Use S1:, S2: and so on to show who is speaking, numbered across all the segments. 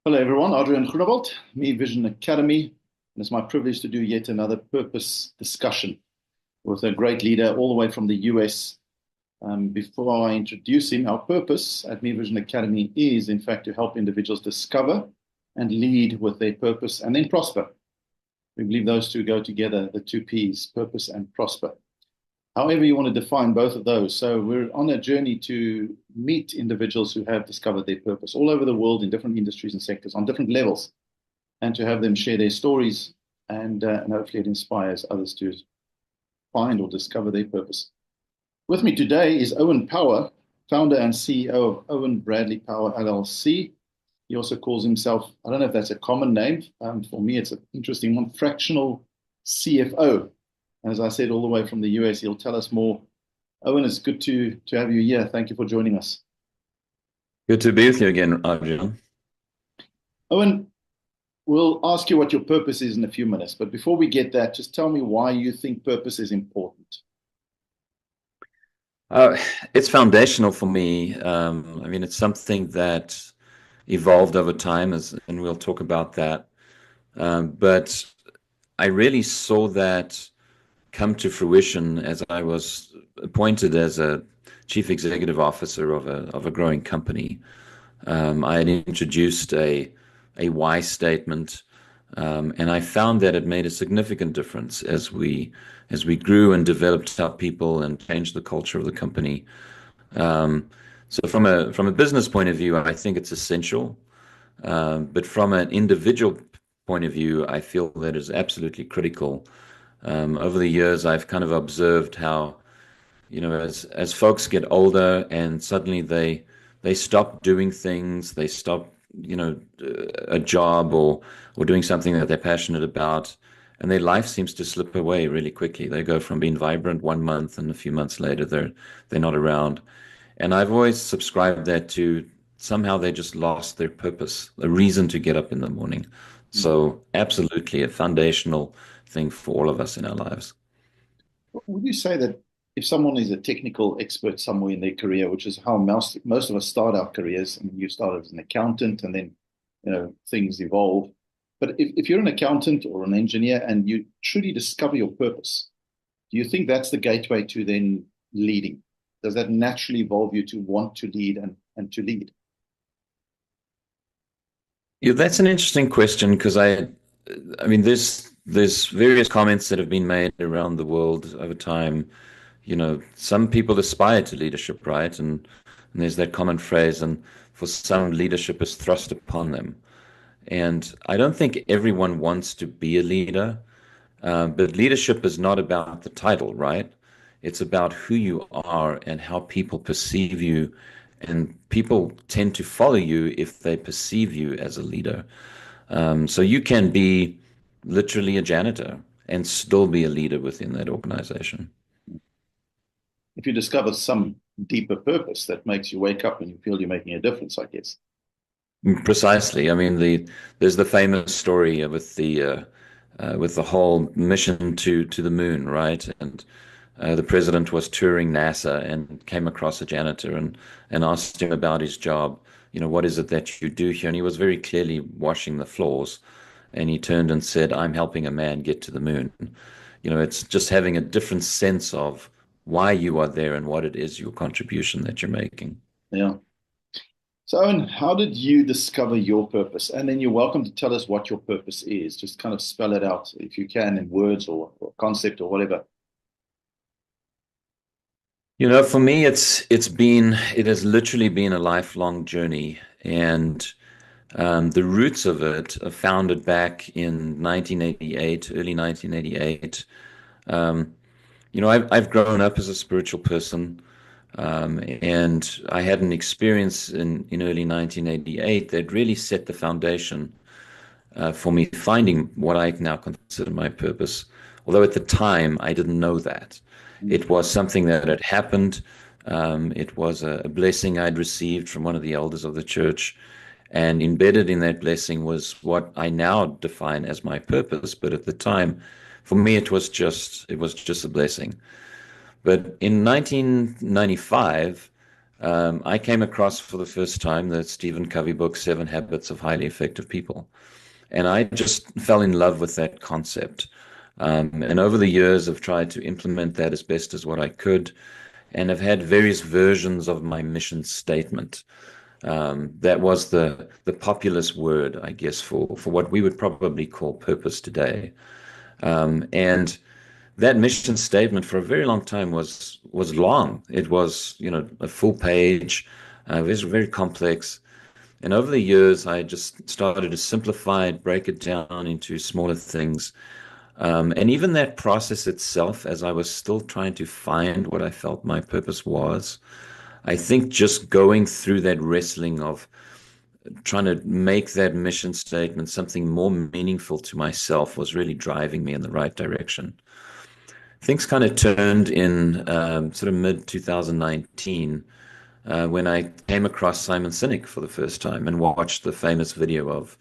S1: Hello, everyone. Adrian Groenewald, Me Vision Academy. And it's my privilege to do yet another purpose discussion with a great leader all the way from the US. Before I introduce him, our purpose at Me Vision Academy is, in fact, to help individuals discover and lead with their purpose and then prosper. We believe those two go together, the two P's, purpose and prosper. However you want to define both of those. So we're on a journey to meet individuals who have discovered their purpose all over the world in different industries and sectors on different levels, and to have them share their stories and hopefully it inspires others to find or discover their purpose. With me today is Owen Power, founder and CEO of Owen Bradley Power LLC. He also calls himself, I don't know if that's a common name. For me, it's an interesting one, fractional CFO. As I said, all the way from the US, he'll tell us more. Owen, it's good to have you here. Thank you for joining us.
S2: Good to be with you again, Adrian.
S1: Owen, we'll ask you what your purpose is in a few minutes. But before we get that, just tell me why you think purpose is important.
S2: It's foundational for me. It's something that evolved over time, and we'll talk about that. But I really saw that come to fruition as I was appointed as a chief executive officer of a growing company. I had introduced a why statement, and I found that it made a significant difference as we grew and developed our people and changed the culture of the company. So from a business point of view, I think it's essential. But from an individual point of view, I feel that is absolutely critical. Over the years, I've kind of observed how, as folks get older and suddenly they stop doing things, they stop, a job or doing something that they're passionate about, and their life seems to slip away really quickly. They go from being vibrant one month, and a few months later, they're not around. And I've always subscribed that to somehow they just lost their purpose, a reason to get up in the morning. So absolutely a foundational thing for all of us in our lives.
S1: Would you say that if someone is a technical expert somewhere in their career, which is how most of us start our careers, I mean, you start as an accountant and then, things evolve. But if you're an accountant or an engineer and you truly discover your purpose, do you think that's the gateway to then leading? Does that naturally evolve you to want to lead and to lead?
S2: Yeah, that's an interesting question because there's various comments that have been made around the world over time. Some people aspire to leadership, right? And there's that common phrase, and for some, leadership is thrust upon them. And I don't think everyone wants to be a leader, but leadership is not about the title, right? It's about who you are and how people perceive you. And people tend to follow you if they perceive you as a leader. So you can be literally a janitor and still be a leader within that organization.
S1: If you discover some deeper purpose that makes you wake up and you feel you're making a difference, I guess.
S2: Precisely. I mean, there's the famous story with the whole mission to the moon, right? And the president was touring NASA and came across a janitor and asked him about his job. What is it that you do here? And he was very clearly washing the floors. And he turned and said, I'm helping a man get to the moon. It's just having a different sense of why you are there and what it is your contribution that you're making.
S1: Yeah. So, Owen, how did you discover your purpose? And then you're welcome to tell us what your purpose is. Just kind of spell it out if you can in words or concept or whatever.
S2: For me, it has literally been a lifelong journey, and the roots of it are founded back in 1988, early 1988. I've grown up as a spiritual person, and I had an experience in early 1988 that really set the foundation for me finding what I now consider my purpose. Although at the time I didn't know that. It was something that had happened. It was a blessing I'd received from one of the elders of the church. And embedded in that blessing was what I now define as my purpose. But at the time, for me, it was just a blessing. But in 1995, I came across for the first time the Stephen Covey book, Seven Habits of Highly Effective People. And I just fell in love with that concept. And over the years, I've tried to implement that as best as what I could, and I've had various versions of my mission statement. That was the populist word, I guess, for what we would probably call purpose today. And that mission statement for a very long time was long. It was, a full page. It was very complex. And over the years, I just started to simplify it, break it down into smaller things. And even that process itself, as I was still trying to find what I felt my purpose was, I think just going through that wrestling of trying to make that mission statement something more meaningful to myself was really driving me in the right direction. Things kind of turned in sort of mid 2019 when I came across Simon Sinek for the first time and watched the famous video of,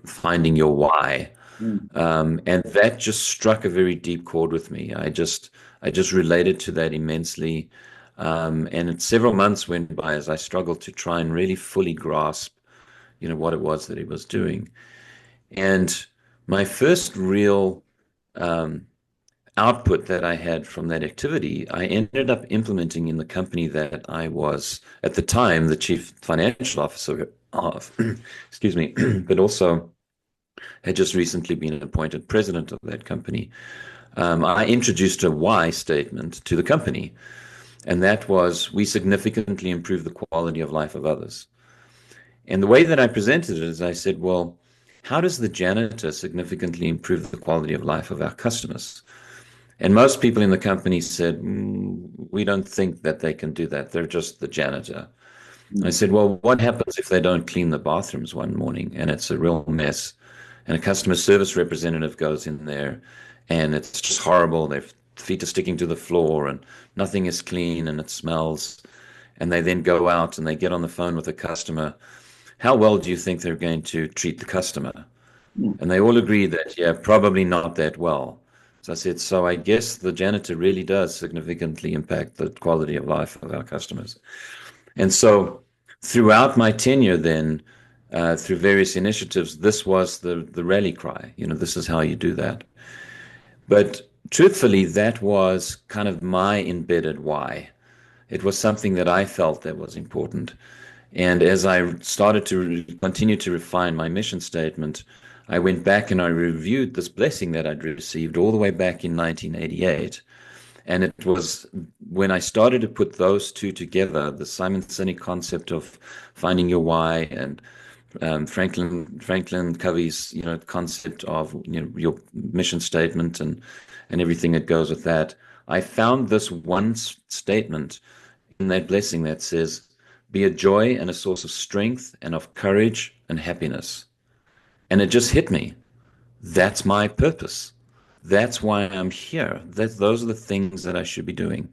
S2: finding your why.
S1: Mm.
S2: And that just struck a very deep chord with me. I just related to that immensely. Several months went by as I struggled to try and really fully grasp, what it was that he was doing. And my first real um, output that I had from that activity, I ended up implementing in the company that I was at the time the chief financial officer of, excuse me, but also had just recently been appointed president of that company. I introduced a why statement to the company, and that was we significantly improve the quality of life of others. And the way that I presented it is I said, well, how does the janitor significantly improve the quality of life of our customers? And most people in the company said, we don't think that they can do that. They're just the janitor. I
S1: Mm.
S2: said, well, what happens if they don't clean the bathrooms one morning and it's a real mess? And a customer service representative goes in there and it's just horrible. Their feet are sticking to the floor and nothing is clean and it smells. And they then go out and they get on the phone with the customer. How well do you think they're going to treat the customer?
S1: Mm.
S2: And they all agreed that, yeah, probably not that well. So I said, so I guess the janitor really does significantly impact the quality of life of our customers. And so throughout my tenure, then, through various initiatives, this was the rally cry. This is how you do that. But truthfully, that was kind of my embedded why. It was something that I felt that was important. And as I started to continue to refine my mission statement, I went back and I reviewed this blessing that I'd received all the way back in 1988. And it was when I started to put those two together, the Simon Sinek concept of finding your why and Franklin Covey's concept of your mission statement and everything that goes with that. I found this one statement in that blessing that says, "Be a joy and a source of strength and of courage and happiness." And it just hit me. That's my purpose. That's why I'm here. Those are the things that I should be doing.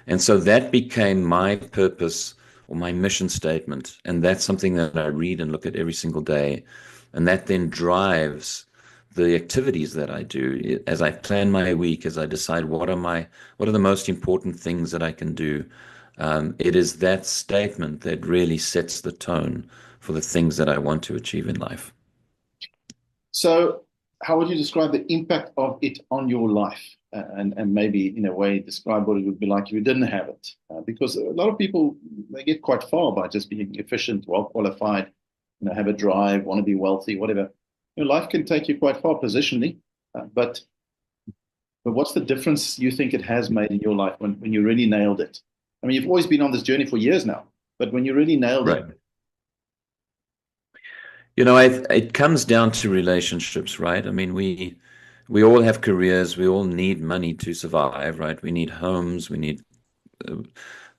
S2: And so that became my purpose or my mission statement. And that's something that I read and look at every single day. And that then drives the activities that I do as I plan my week, as I decide what are the most important things that I can do. It is that statement that really sets the tone for the things that I want to achieve in life.
S1: So, how would you describe the impact of it on your life? And maybe in a way describe what it would be like if you didn't have it. Because a lot of people, they get quite far by just being efficient, well qualified, have a drive, want to be wealthy, whatever. Life can take you quite far positionally, but what's the difference you think it has made in your life when you really nailed it? I mean, you've always been on this journey for years now, but when you really nailed
S2: Right.
S1: it.
S2: It comes down to relationships, right? I mean, we all have careers. We all need money to survive, right? We need homes. We need uh,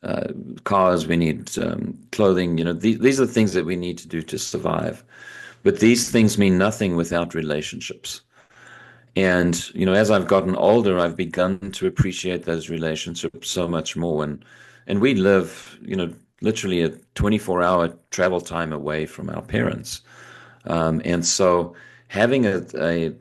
S2: uh, cars. We need clothing. These are the things that we need to do to survive. But these things mean nothing without relationships. And as I've gotten older, I've begun to appreciate those relationships so much more. And we live, literally a 24-hour travel time away from our parents. And so having a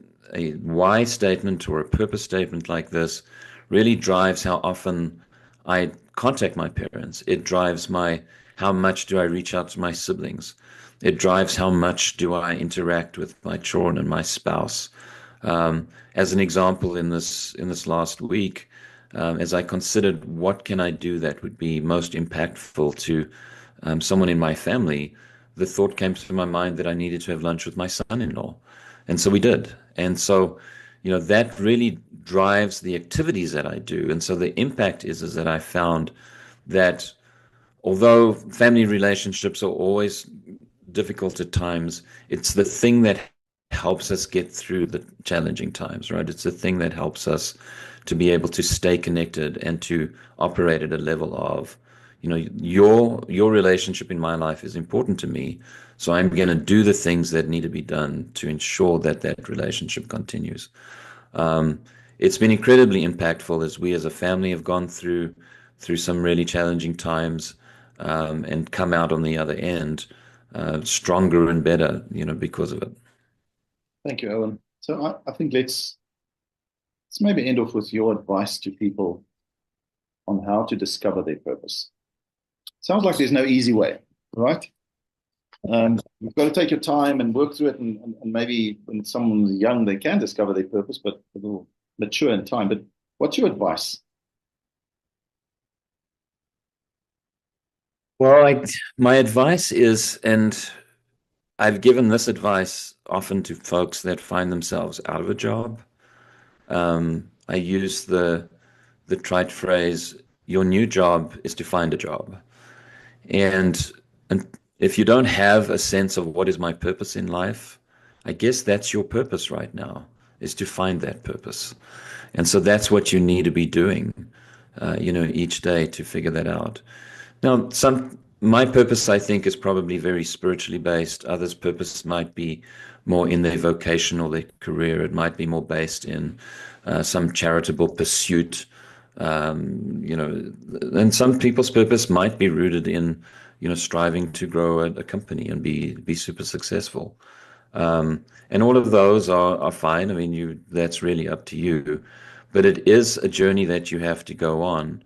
S2: why statement or a purpose statement like this really drives how often I contact my parents. It drives my how much do I reach out to my siblings. It drives how much do I interact with my children and my spouse. As an example, in this last week, as I considered what can I do that would be most impactful to someone in my family, the thought came to my mind that I needed to have lunch with my son-in-law. And so we did. And so, that really drives the activities that I do. And so the impact is that I found that although family relationships are always difficult at times, it's the thing that helps us get through the challenging times, right? It's the thing that helps us to be able to stay connected and to operate at a level of, your relationship in my life is important to me. So I'm going to do the things that need to be done to ensure that that relationship continues. Um, it's been incredibly impactful as we as a family have gone through some really challenging times, and come out on the other end stronger and better, because of it.
S1: Thank you, Owen. So I think let's maybe end off with your advice to people on how to discover their purpose. Sounds like there's no easy way, right? You've got to take your time and work through it, and maybe when someone's young, they can discover their purpose, but it'll mature in time. But what's your advice?
S2: Well, my advice is, and I've given this advice often to folks that find themselves out of a job. I use the trite phrase, "Your new job is to find a job." And and if you don't have a sense of what is my purpose in life, I guess that's your purpose right now, is to find that purpose. And so that's what you need to be doing, each day to figure that out. Now, my purpose, I think, is probably very spiritually based. Others' purpose might be more in their vocation or their career. It might be more based in some charitable pursuit. And some people's purpose might be rooted in, striving to grow a company and be super successful. And all of those are fine. I mean, that's really up to you. But it is a journey that you have to go on.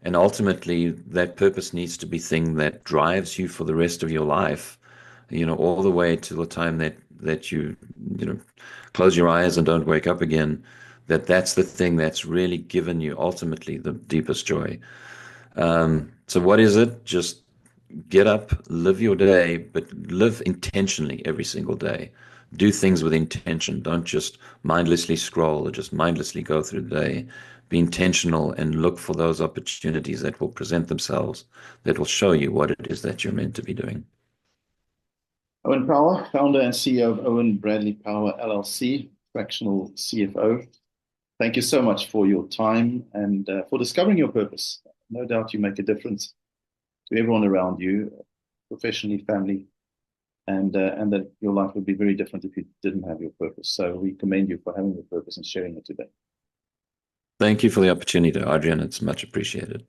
S2: And ultimately, that purpose needs to be thing that drives you for the rest of your life, all the way to the time that you know, close your eyes and don't wake up again. That's the thing that's really given you ultimately the deepest joy. So what is it? Just get up, live your day, but live intentionally every single day. Do things with intention. Don't just mindlessly scroll or just mindlessly go through the day. Be intentional and look for those opportunities that will present themselves, that will show you what it is that you're meant to be doing.
S1: Owen Power, founder and CEO of Owen Bradley Power LLC, fractional CFO. Thank you so much for your time and for discovering your purpose. No doubt you make a difference to everyone around you, professionally, family, and that your life would be very different if you didn't have your purpose. So we commend you for having your purpose and sharing it today.
S2: Thank you for the opportunity, Adrian. It's much appreciated.